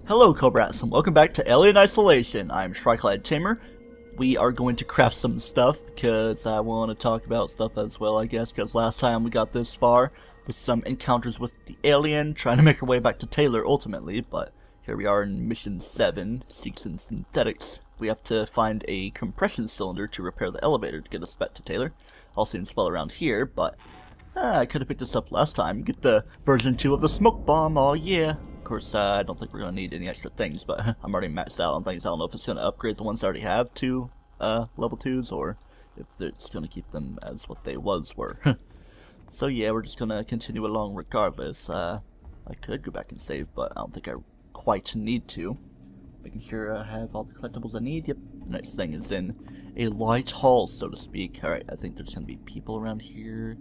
Hello Cobrats and welcome back to Alien Isolation. I'm TryclydeTamer. We are going to craft some stuff because I want to talk about stuff as well, I guess, because last time we got this far with some encounters with the alien, trying to make our way back to Taylor ultimately, but here we are in Mission 7, Seeks and Synthetics. We have to find a compression cylinder to repair the elevator to get us back to Taylor. All seems well around here, but I could have picked this up last time. Get the version 2 of the smoke bomb, oh yeah. Of course, I don't think we're going to need any extra things, but I'm already maxed out on things. I don't know if it's going to upgrade the ones I already have to level 2s, or if it's going to keep them as what they were. So yeah, we're just going to continue along regardless. I could go back and save, but I don't think I quite need to. Making sure I have all the collectibles I need. Yep, the next thing is in a light hall, so to speak. Alright, I think there's going to be people around here.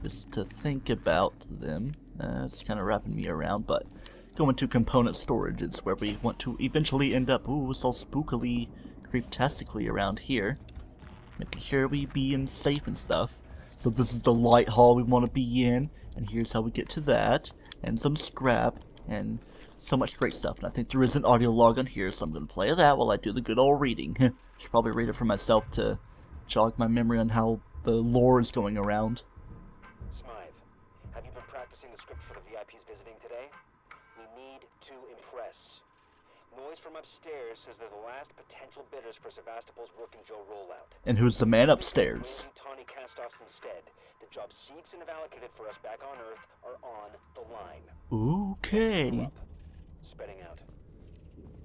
Just to think about them. It's kind of wrapping me around, but going to component storage is where we want to eventually end up. Ooh, it's all spookily, creeptastically around here. Making sure we be in safe and stuff. So this is the light hall we want to be in, and here's how we get to that, and some scrap, and so much great stuff. And I think there is an audio log on here, so I'm going to play that while I do the good old reading. Should probably read it for myself to jog my memory on how the lore is going around. Have you been practicing the script for the VIPs visiting today? We need to impress. Noise from upstairs says they're the last potential bidders for Sevastopol's Working Joe rollout. And who's the man upstairs? Tawny castoffs instead. The jobs Seeks and have allocated for us back on Earth are on the line. Okay. Spitting out.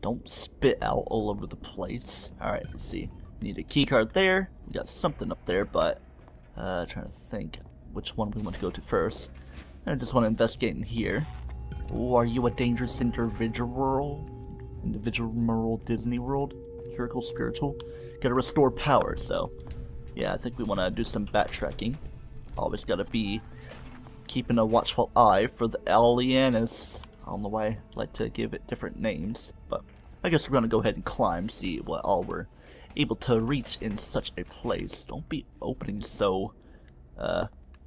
Don't spit out all over the place. Alright, let's see. We need a keycard there. We got something up there, but trying to think which one we want to go to first. I just want to investigate in here. Oh, are you a dangerous individual? Disney World? Spiritual? Gotta restore power, so yeah, I think we want to do some backtracking. Always gotta be keeping a watchful eye for the aliens. I don't know why I like to give it different names, but I guess we're gonna go ahead and climb, see what all we're able to reach in such a place. Don't be opening so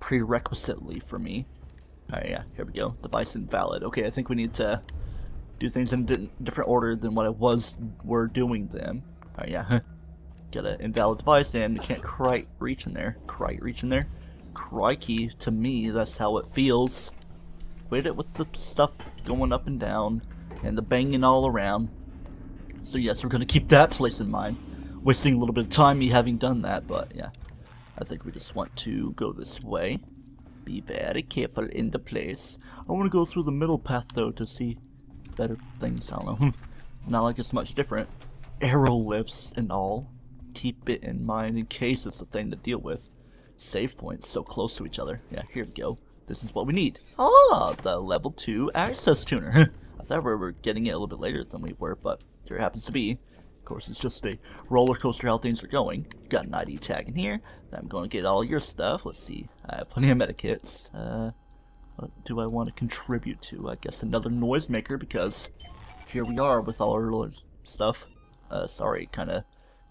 prerequisitely for me. Alright, yeah, here we go. Device invalid. Okay, I think we need to do things in a different order than what we're doing them. Alright, yeah. Got an invalid device and we can't quite reach in there. Crikey, to me, that's how it feels. With it with the stuff going up and down and the banging all around. So yes, we're gonna keep that place in mind. Wasting a little bit of time me having done that, but yeah. I think we just want to go this way. Be very careful in the place. I want to go through the middle path though to see better things. I don't know. Not like it's much different. Arrow lifts and all. Keep it in mind in case it's a thing to deal with. Save points so close to each other. Yeah, here we go. This is what we need. Ah, the level 2 access tuner. I thought we were getting it a little bit later than we were, but here it happens to be. Of course, it's just a roller coaster how things are going. Got an ID tag in here. I'm going to get all your stuff. Let's see. I have plenty of medikits. What do I want to contribute to? I guess another noisemaker, because here we are with all our stuff. Sorry, kind of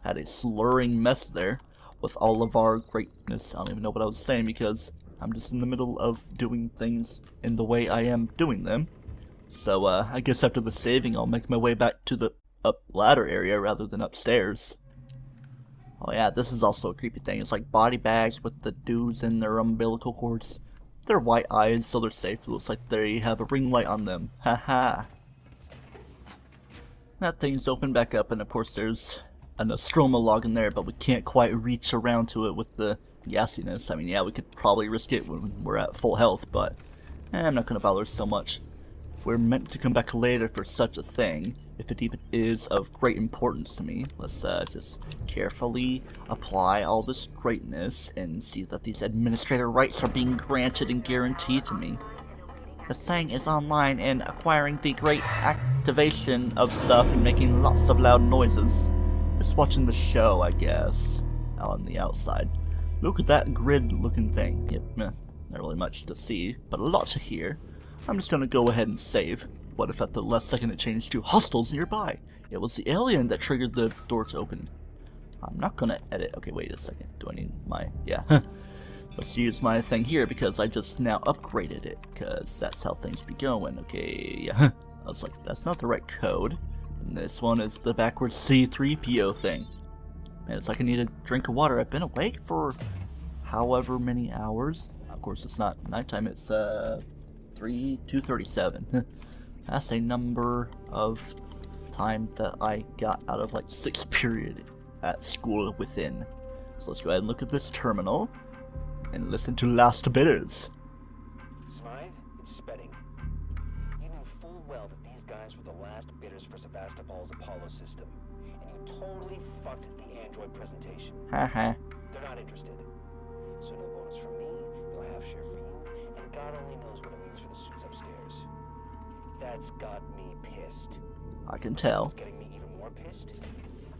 had a slurring mess there with all of our greatness. I don't even know what I was saying because I'm just in the middle of doing things in the way I am doing them. So I guess after the saving, I'll make my way back to the up ladder area rather than upstairs. Oh yeah, this is also a creepy thing. It's like body bags with the dudes in their umbilical cords. They're white eyes, so they're safe. It looks like they have a ring light on them. Haha. That thing's open back up, and of course there's a Nostromo log in there, but we can't quite reach around to it with the gassiness. I mean, yeah, we could probably risk it when we're at full health, but I'm not gonna bother so much. We're meant to come back later for such a thing, if it even is of great importance to me. Let's just carefully apply all this greatness and see that these administrator rights are being granted and guaranteed to me. The thing is online and acquiring the great activation of stuff and making lots of loud noises. Just watching the show, I guess, out on the outside. Look at that grid looking thing. Yep, not really much to see, but a lot to hear. I'm just gonna go ahead and save. What if at the last second it changed to hostiles nearby? It was the alien that triggered the door to open. I'm not gonna edit. Okay, wait a second. Do I need my... yeah. Let's use my thing here because I just now upgraded it. Because that's how things be going. Okay, yeah. I was like, that's not the right code. And this one is the backwards C3PO thing. And it's like I need a drink of water. I've been awake for however many hours. Of course, it's not nighttime. It's 2:37. That's a number of time that I got out of like 6th period at school within. So let's go ahead and look at this terminal and listen to Last Bidders. Smythe, it's Spedding. You knew full well that these guys were the last bidders for Sevastopol's Apollo system, and you totally fucked the android presentation. Haha. They're not interested. So no bonus from me, no half share for you, and God only knows what it means for the suits upstairs. That's got me pissed. I can tell. What's getting me even more pissed?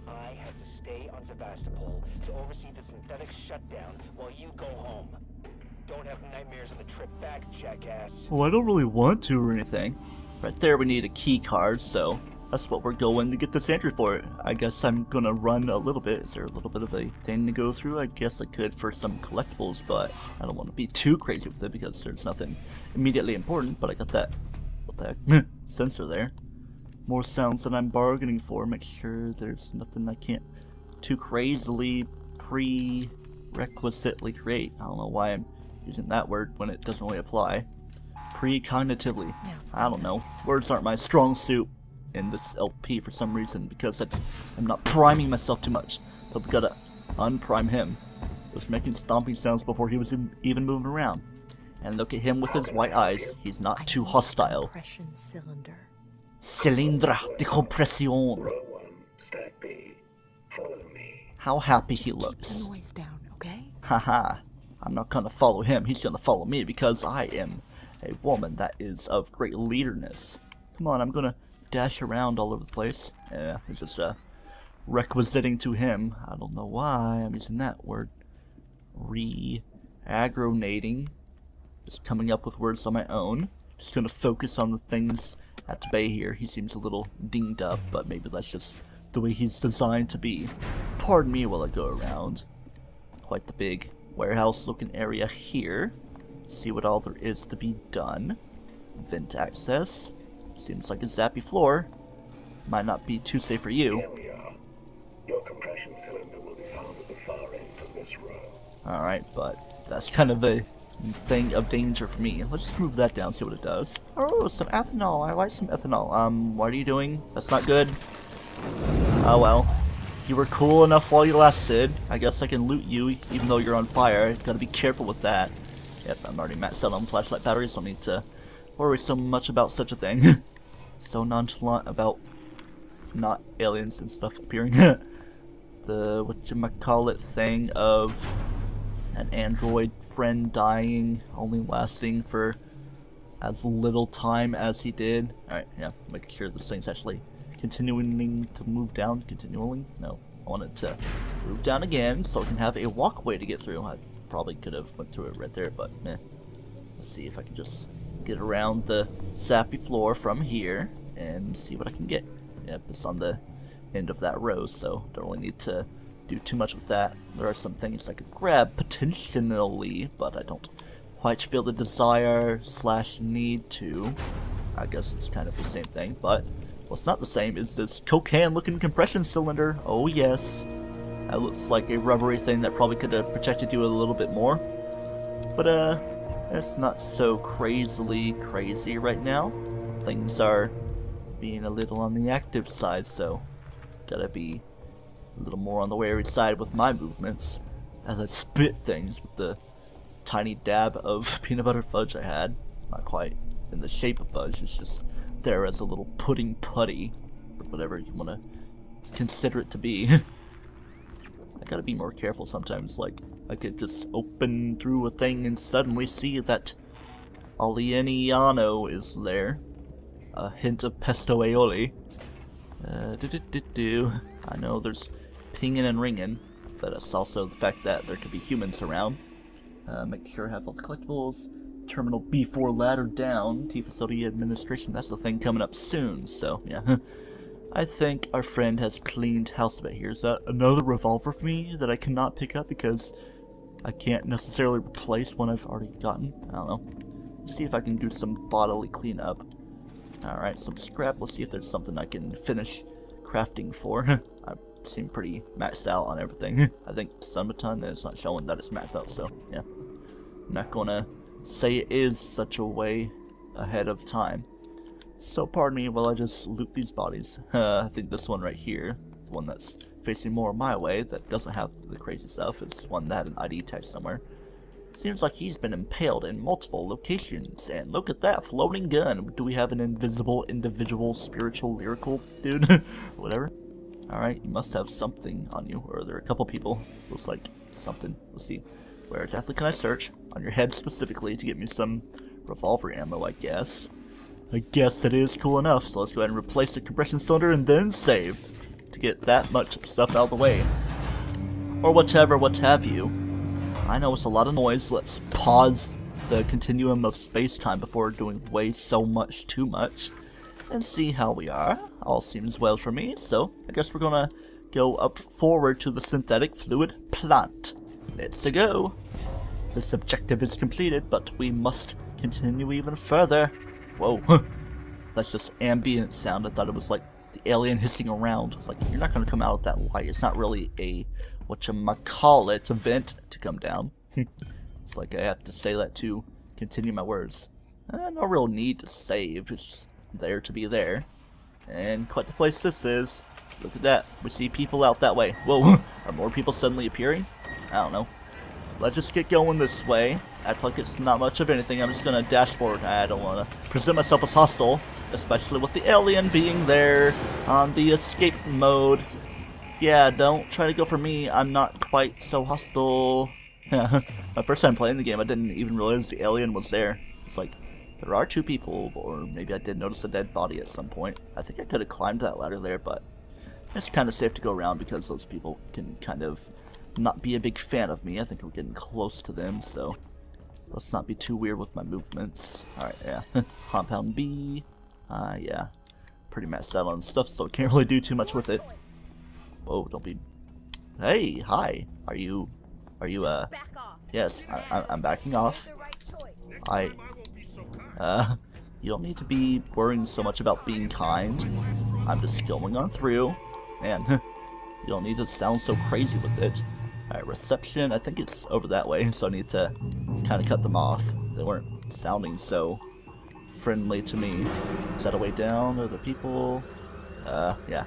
I have to stay on Sevastopol to oversee the synthetic shutdown while you go home. Don't have nightmares on the trip back, jackass. Well, I don't really want to or anything. Right there we need a key card, so that's what we're going to get this entry for. I guess I'm gonna run a little bit. Is there a little bit of a thing to go through? I guess I could for some collectibles, but I don't want to be too crazy with it because there's nothing immediately important. But I got that, what the heck, sensor there. More sounds that I'm bargaining for. Make sure there's nothing I can't too crazily prerequisitely create. I don't know why I'm using that word when it doesn't really apply. Precognitively. I don't know. Words aren't my strong suit in this LP for some reason because I'm not priming myself too much. But we gotta unprime him. He was making stomping sounds before he was even moving around. And look at him with his white eyes. He's not too hostile. Compression cylinder. Cylindra de compression. Row 1, stack B. Follow me. How happy Just he keep looks. the noise down, okay? Haha. I'm not gonna follow him. He's gonna follow me because I am a woman that is of great leaderness. Come on, I'm gonna dash around all over the place. Yeah, it's just requisiting to him. I don't know why I'm using that word. Re-aggronating. Just coming up with words on my own. Just gonna focus on the things at bay here. He seems a little dinged up, but maybe that's just the way he's designed to be. Pardon me while I go around. Quite the big warehouse looking area here. See what all there is to be done. Vent access. Seems like a zappy floor. Might not be too safe for you. Here we are. Your compression cylinder will be found at the far end of this row. Alright, but that's kind of a thing of danger for me. Let's just move that down, see what it does. Oh, some ethanol. I like some ethanol. What are you doing? That's not good. Oh well. You were cool enough while you lasted. I guess I can loot you even though you're on fire. Gotta be careful with that. Yep, I'm already maxed out on flashlight batteries. Don't need to worry so much about such a thing. So nonchalant about not aliens and stuff appearing. The whatchamacallit thing of an android friend dying, only lasting for as little time as he did. Alright, yeah, making sure this thing's actually continuing to move down. Continually? No. I want it to move down again so I can have a walkway to get through. I probably could have went through it right there, but meh. Let's see if I can just get around the sappy floor from here and see what I can get. Yep, it's on the end of that row, so don't really need to do too much with that. There are some things I could grab potentially, but I don't quite feel the desire / need to. I guess it's kind of the same thing, but what's not the same is this cocaine-looking compression cylinder. Oh yes. That looks like a rubbery thing that probably could have protected you a little bit more. But it's not so crazily crazy right now. Things are being a little on the active side, so gotta be a little more on the wary side with my movements as I spit things with the tiny dab of peanut butter fudge I had. Not quite in the shape of fudge, it's just there as a little pudding putty, or whatever you want to consider it to be. I gotta be more careful sometimes, like I could just open through a thing and suddenly see that Alieniano is there. A hint of pesto aioli. I know there's pinging and ringing, but it's also the fact that there could be humans around. Make sure I have all the collectibles. Terminal B4 ladder down. T facility administration. That's the thing coming up soon, so yeah. I think our friend has cleaned house a bit here. Is that another revolver for me that I cannot pick up because I can't necessarily replace one I've already gotten? I don't know. Let's see if I can do some bodily cleanup. Alright, some scrap. Let's see if there's something I can finish crafting for. I seem pretty maxed out on everything. I think Summerton is not showing that it's maxed out, so yeah. I'm not gonna say it is such a way ahead of time. So pardon me while I just loot these bodies. I think this one right here, the one that's facing more my way, that doesn't have the crazy stuff, is one that had an ID tag somewhere. Seems like he's been impaled in multiple locations, and look at that floating gun. Do we have an invisible, individual, spiritual, lyrical dude? Whatever. Alright, you must have something on you, or there are a couple people. Looks like something. Let's see. Where exactly can I search? On your head specifically to get me some revolver ammo, I guess. I guess that is cool enough, so let's go ahead and replace the compression cylinder and then save to get that much stuff out of the way. Or whatever, what have you. I know it's a lot of noise. Let's pause the continuum of space-time before doing way so much too much and see how we are. All seems well for me, so I guess we're gonna go up forward to the synthetic fluid plant. Let's go. This objective is completed, but we must continue even further. Whoa. That's just ambient sound. I thought it was like the alien hissing around. It's like, you're not gonna come out of that light. It's not really a whatchamacallit event to come down. It's like I have to say that to continue my words. No real need to save. It's just there to be there. And quite the place this is. Look at that. We see people out that way. Whoa. Are more people suddenly appearing? I don't know. Let's just get going this way. Act like it's not much of anything. I'm just gonna dash forward. I don't wanna present myself as hostile, especially with the alien being there on the escape mode. Yeah, don't try to go for me. I'm not quite so hostile. My first time playing the game, I didn't even realize the alien was there. It's like, there are two people, or maybe I did notice a dead body at some point. I think I could have climbed that ladder there, but it's kind of safe to go around because those people can kind of not be a big fan of me. I think we're getting close to them, so let's not be too weird with my movements. Alright, yeah. Compound B. Yeah. Pretty maxed out on stuff, so I can't really do too much with it. Whoa, don't be... Hey, hi. Are you, yes, I'm backing off. You don't need to be worrying so much about being kind. I'm just going on through. Man, you don't need to sound so crazy with it. Alright, reception, I think it's over that way, so I need to kind of cut them off. They weren't sounding so friendly to me. Is that a way down? Are there people? Yeah.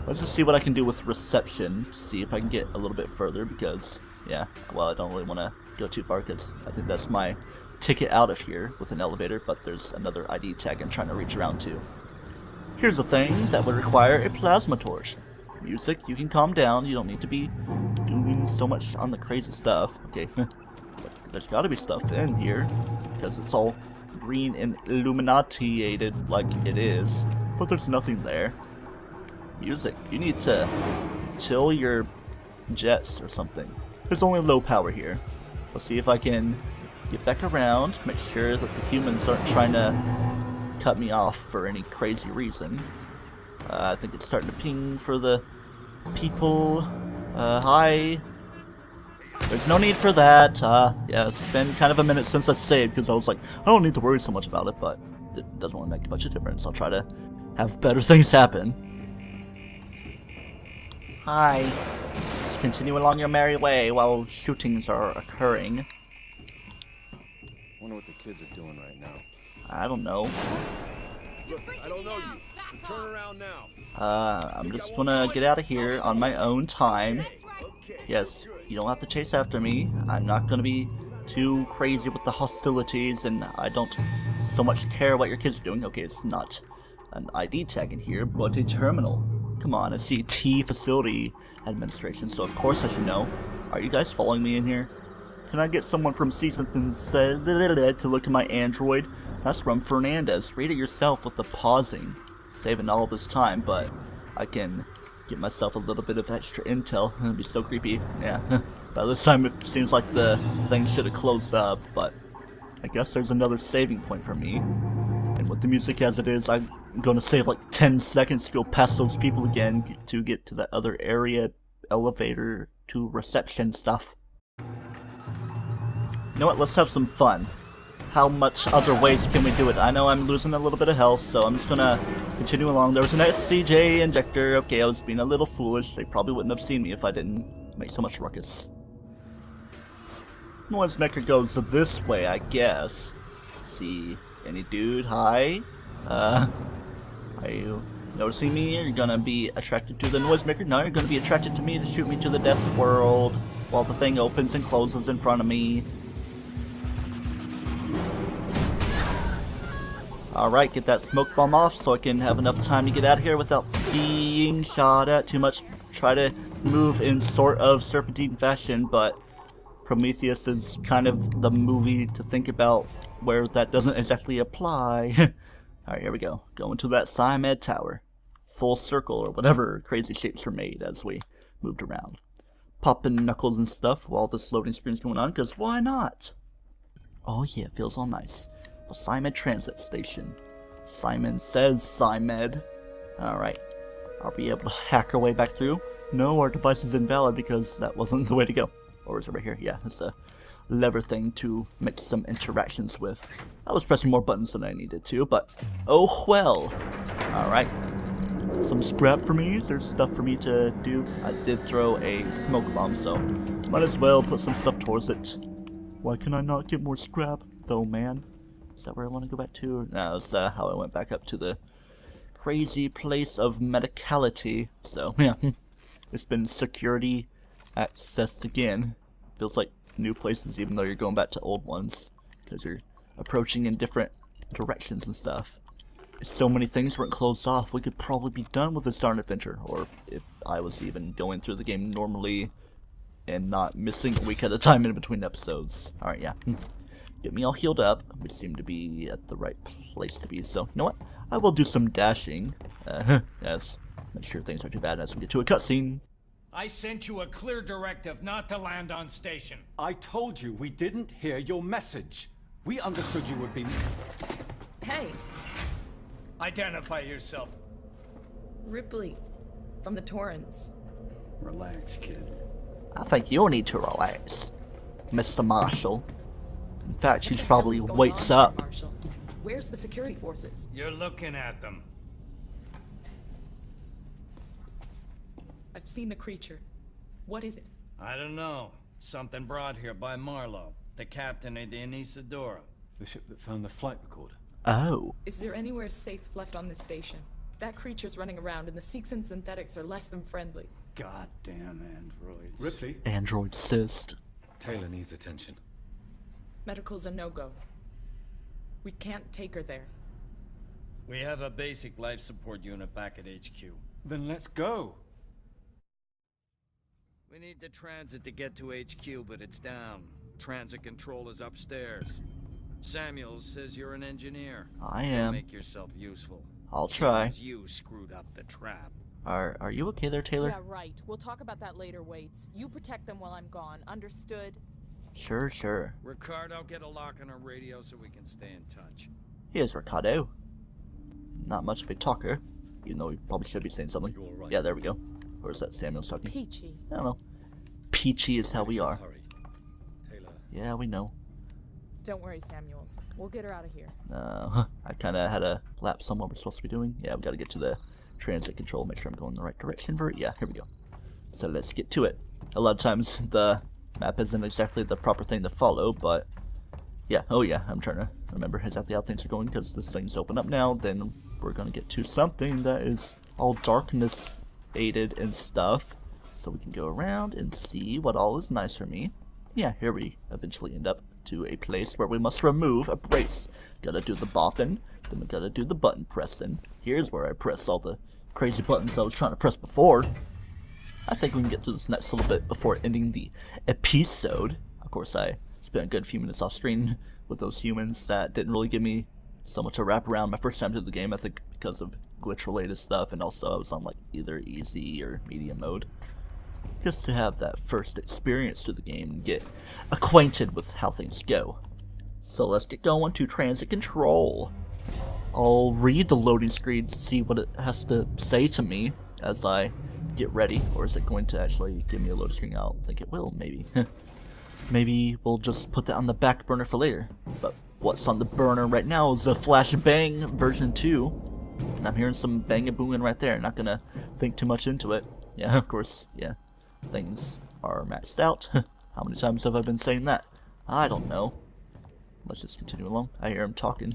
Let's just see what I can do with reception. See if I can get a little bit further because, yeah, well, I don't really want to go too far because I think that's my ticket out of here with an elevator, but there's another ID tag I'm trying to reach around to. Here's a thing that would require a plasma torch. Music, you can calm down. You don't need to be doing so much on the crazy stuff. Okay, there's got to be stuff in here because it's all green and illuminatiated like it is, but there's nothing there. Music, you need to chill your jets or something. There's only low power here. Let's see if I can get back around, make sure that the humans aren't trying to cut me off for any crazy reason. I think it's starting to ping for the people. Hi. There's no need for that. Yeah, it's been kind of a minute since I saved because I was like, I don't need to worry so much about it, but it doesn't really make much of a difference. I'll try to have better things happen. Hi. Just continue along your merry way while shootings are occurring. Wonder what the kids are doing right now. I don't know. Look, I don't know you. So turn around now. I'm just gonna get out of here on my own time. Yes, you don't have to chase after me. I'm not gonna be too crazy with the hostilities, and I don't so much care what your kids are doing. Okay, it's not an ID tag in here, but a terminal. Come on, I see T Facility Administration, so of course I should know. Are you guys following me in here? Can I get someone from Season to look at my Android? That's from Fernandez. Read it yourself with the pausing. Saving all this time, but I can get myself a little bit of extra intel. It'd be so creepy. Yeah. By this time it seems like the thing should have closed up, but I guess there's another saving point for me. And with the music as it is, I'm gonna save like 10 seconds to go past those people again to get to that other area, elevator to reception stuff. You know what, let's have some fun. how much other ways can we do it? I know I'm losing a little bit of health, so I'm just gonna continue along. There was an SCJ injector. Okay, I was being a little foolish. They probably wouldn't have seen me if I didn't make so much ruckus. Noisemaker goes this way, I guess. Let's see, any dude? Hi. Are you noticing me? Are you gonna be attracted to the Noisemaker? No, you're gonna be attracted to me to shoot me to the death world while the thing opens and closes in front of me. Alright, get that smoke bomb off so I can have enough time to get out of here without being shot at too much. Try to move in sort of serpentine fashion, but Prometheus is kind of the movie to think about where that doesn't exactly apply. Alright, here we go. Going to that Sci-Med tower. Full circle or whatever crazy shapes were made as we moved around. Popping knuckles and stuff while this loading screen's going on, because why not? Oh yeah, it feels all nice. The Sci-Med transit station. Simon says Sci-Med. Alright. Are we able to hack our way back through? No, our device is invalid because that wasn't the way to go. Or is it right here? Yeah, it's a lever thing to make some interactions with. I was pressing more buttons than I needed to, but oh well. Alright. Some scrap for me. There's stuff for me to do. I did throw a smoke bomb, so might as well put some stuff towards it. Why can I not get more scrap, though, man? Is that where I want to go back to? No, that's how I went back up to the crazy place of medicality. So, yeah. It's been security accessed again. Feels like new places even though you're going back to old ones. Because you're approaching in different directions and stuff. If so many things weren't closed off, we could probably be done with this darn adventure. Or if I was even going through the game normally and not missing a week at a time in between episodes. Alright, yeah. Get me all healed up. We seem to be at the right place to be. So, you know what? I will do some dashing. Yes. Make sure things aren't too bad as we get to a cutscene. I sent you a clear directive not to land on station. I told you we didn't hear your message. We understood you would be... Hey, Identify yourself. Ripley, from the Torrens. Relax, kid. I think you'll need to relax, Mr. Marshal. In fact, she's What the probably hell is going waits on here, up. Marshal? Where's the security forces? You're looking at them. I've seen the creature. What is it? I don't know. Something brought here by Marlowe, the captain of the Anisadora. The ship that found the flight recorder. Oh. Is there anywhere safe left on this station? That creature's running around and the Seeks and synthetics are less than friendly. Goddamn androids. Ripley, Android cyst. Taylor needs attention. Medical's a no-go. We can't take her there. We have a basic life support unit back at HQ. then let's go. We need the transit to get to HQ, but it's down. Transit control is upstairs. Samuels says you're an engineer. I am. Make yourself useful. I'll try. You screwed up the trap. Are you okay there, Taylor? Yeah, right. We'll talk about that later, Waits. You protect them while I'm gone. Understood? Sure, sure. Ricardo, get a lock on our radio so we can stay in touch. Here's Ricardo. Not much of a talker, even though he probably should be saying something. You all right? Yeah, there we go. Or is that Samuel's talking? Peachy. I don't know. Peachy is how we are. Hurry. Taylor. Yeah, we know. Don't worry, Samuels. We'll get her out of here. I kind of had a lapse on what we're supposed to be doing. Yeah, we got to get to the transit control, make sure I'm going in the right direction for it. Yeah, here we go. So let's get to it. A lot of times the map isn't exactly the proper thing to follow, but yeah, oh yeah, I'm trying to remember exactly how things are going because this thing's open up now. Then we're going to get to something that is all darkness aided and stuff. So we can go around and see what all is nice for me. Yeah, here we eventually end up to a place where we must remove a brace. Gotta do the bopping, then we gotta do the button pressing. Here's where I press all the crazy buttons I was trying to press before. I think we can get through this next little bit before ending the episode. Of course, I spent a good few minutes off screen with those humans that didn't really give me so much to wrap around my first time through the game, I think because of glitch related stuff, and also I was on like either easy or medium mode. Just to have that first experience through the game and get acquainted with how things go. So let's get going to transit control. I'll read the loading screen to see what it has to say to me as I get ready. Or is it going to actually give me a loading screen? I don't think it will, maybe. maybe we'll just put that on the back burner for later. But what's on the burner right now is the Flashbang version 2. And I'm hearing some banging booming right there. Not gonna think too much into it. Yeah, of course, yeah. Things are maxed out. How many times have I been saying that? I don't know. Let's just continue along. I hear him talking.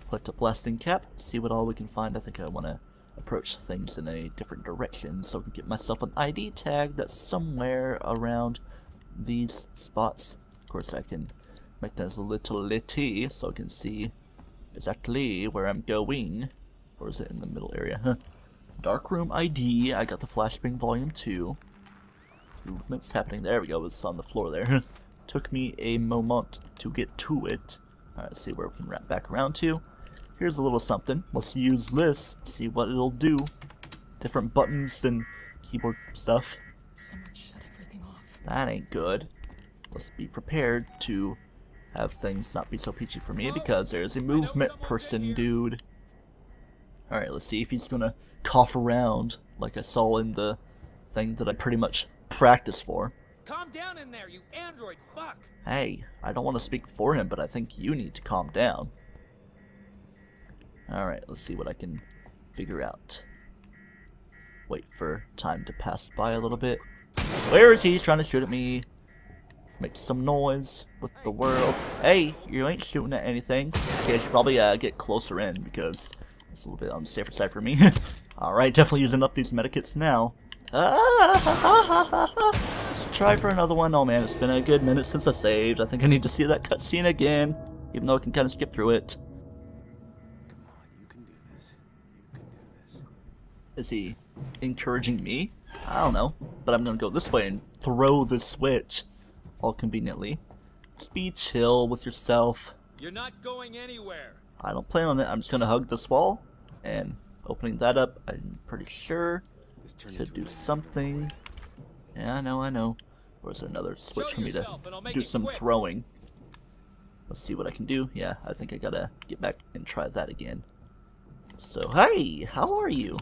Collect a blasting cap, see what all we can find. I think I want to approach things in a different direction so I can get myself an ID tag that's somewhere around these spots. Of course, I can make that as a little litty so I can see exactly where I'm going. Or is it in the middle area? Darkroom ID. I got the Flashbang Volume 2. Movements happening. There we go. It's on the floor there. Took me a moment to get to it. Alright, let's see where we can wrap back around to. Here's a little something. Let's use this. See what it'll do. Different buttons and keyboard stuff. Someone shut everything off. That ain't good. Let's be prepared to have things not be so peachy for me because there's a movement person, dude. Alright, let's see if he's gonna cough around like I saw in the thing that I pretty much practiced for. Calm down in there, you android fuck! Hey, I don't want to speak for him, but I think you need to calm down. Alright, let's see what I can figure out. Wait for time to pass by a little bit. Where is he? He's trying to shoot at me. Make some noise with the world. Hey, you ain't shooting at anything. Okay, I should probably get closer in because it's a little bit on the safer side for me. Alright, definitely using up these medikits now. Let's try for another one. Oh man, it's been a good minute since I saved. I think I need to see that cutscene again, even though I can kind of skip through it. Come on, you can do this. You can do this. Is he encouraging me? I don't know, but I'm gonna go this way and throw the switch, all conveniently. Just be chill with yourself. You're not going anywhere. I don't plan on it. I'm just gonna hug this wall, and opening that up, I'm pretty sure should do something. Yeah, I know. Or is there another switch for me to do some throwing? Let's see what I can do. Yeah, I think I gotta get back and try that again. So, hey, how are you?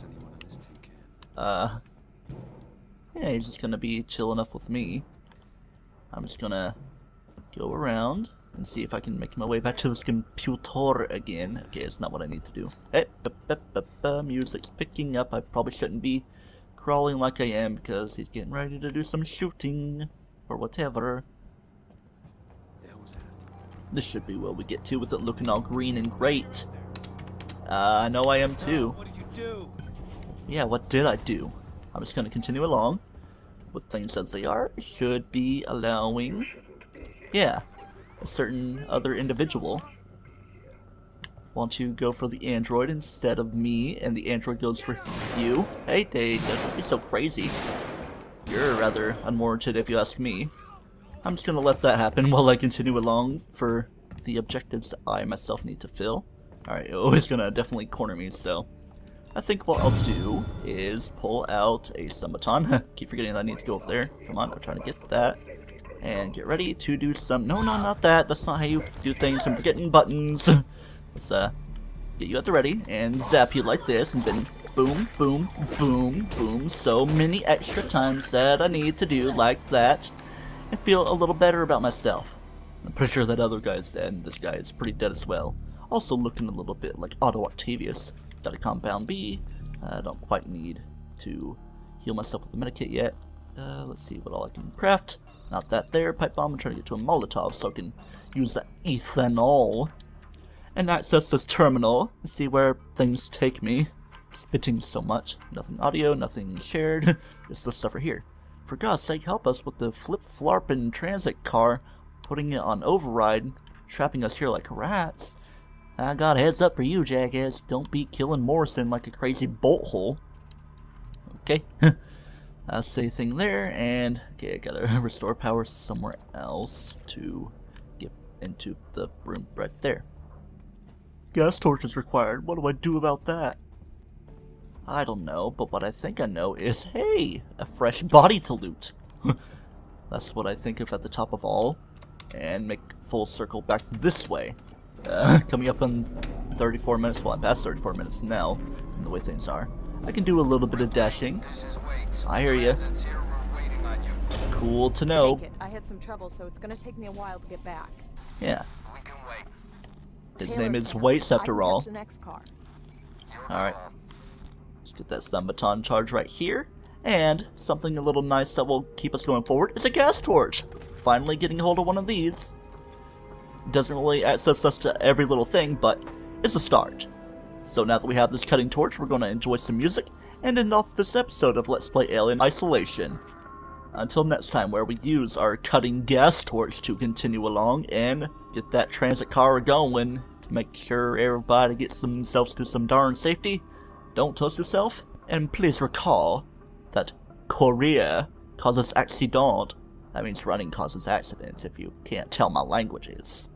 Yeah, he's just gonna be chill enough with me. I'm just gonna go around and see if I can make my way back to this computer again. Okay, it's not what I need to do. Hey, music's picking up. I probably shouldn't be crawling like I am because he's getting ready to do some shooting or whatever. This should be what we get to with it looking all green and great. I know I am too. What did you do? Yeah, what did I do? I'm just going to continue along with things as they are. It should be allowing, yeah, a certain other individual want to go for the android instead of me, and the android goes for you. Hey, Dave, don't be so crazy. You're rather unwarranted if you ask me. I'm just gonna let that happen while I continue along for the objectives that I myself need to fill. Alright, always gonna definitely corner me, so I think what I'll do is pull out a stun baton. Keep forgetting that I need to go over there. Come on, I'm trying to get that. And get ready to do some... No, not that. That's not how you do things. I'm forgetting buttons. Let's get you at the ready and zap you like this, and then boom, boom, boom, boom. So many extra times that I need to do like that and feel a little better about myself. I'm pretty sure that other guy's dead, and this guy is pretty dead as well. Also looking a little bit like Otto Octavius. Got a compound B. I don't quite need to heal myself with a medikit yet. Let's see what all I can craft. Not that there. Pipe bomb. I'm trying to get to a Molotov so I can use that ethanol and access this terminal and see where things take me. Spitting so much. Nothing audio, nothing shared. Just this stuff right here. For God's sake, help us with the flip-flarpin' transit car, putting it on override, trapping us here like rats. I got a heads up for you, jackass. Don't be killing Morrison like a crazy bolt hole. Okay. I'll say thing there, and okay, I gotta restore power somewhere else to get into the room right there. Gas torch is required. What do I do about that? I don't know, but what I think I know is, hey, a fresh body to loot. That's what I think of at the top of all, and make full circle back this way. Coming up in 34 minutes, well I'm past 34 minutes now, and the way things are. I can do a little bit of dashing. I hear you. Cool to know. Take it. I had some trouble, so it's gonna take me a while to get back. Yeah. We can wait. His Taylor name is can't. Waits I after can all. catch the next car. Alright. Let's get that stun baton charge right here. And something a little nice that will keep us going forward is a gas torch. Finally getting a hold of one of these. Doesn't really access us to every little thing, but it's a start. So now that we have this cutting torch, we're going to enjoy some music and end off this episode of Let's Play Alien Isolation. Until next time, where we use our cutting gas torch to continue along and get that transit car going to make sure everybody gets themselves to some darn safety. Don't toast yourself, and please recall that Korea causes accident. That means running causes accidents if you can't tell my languages.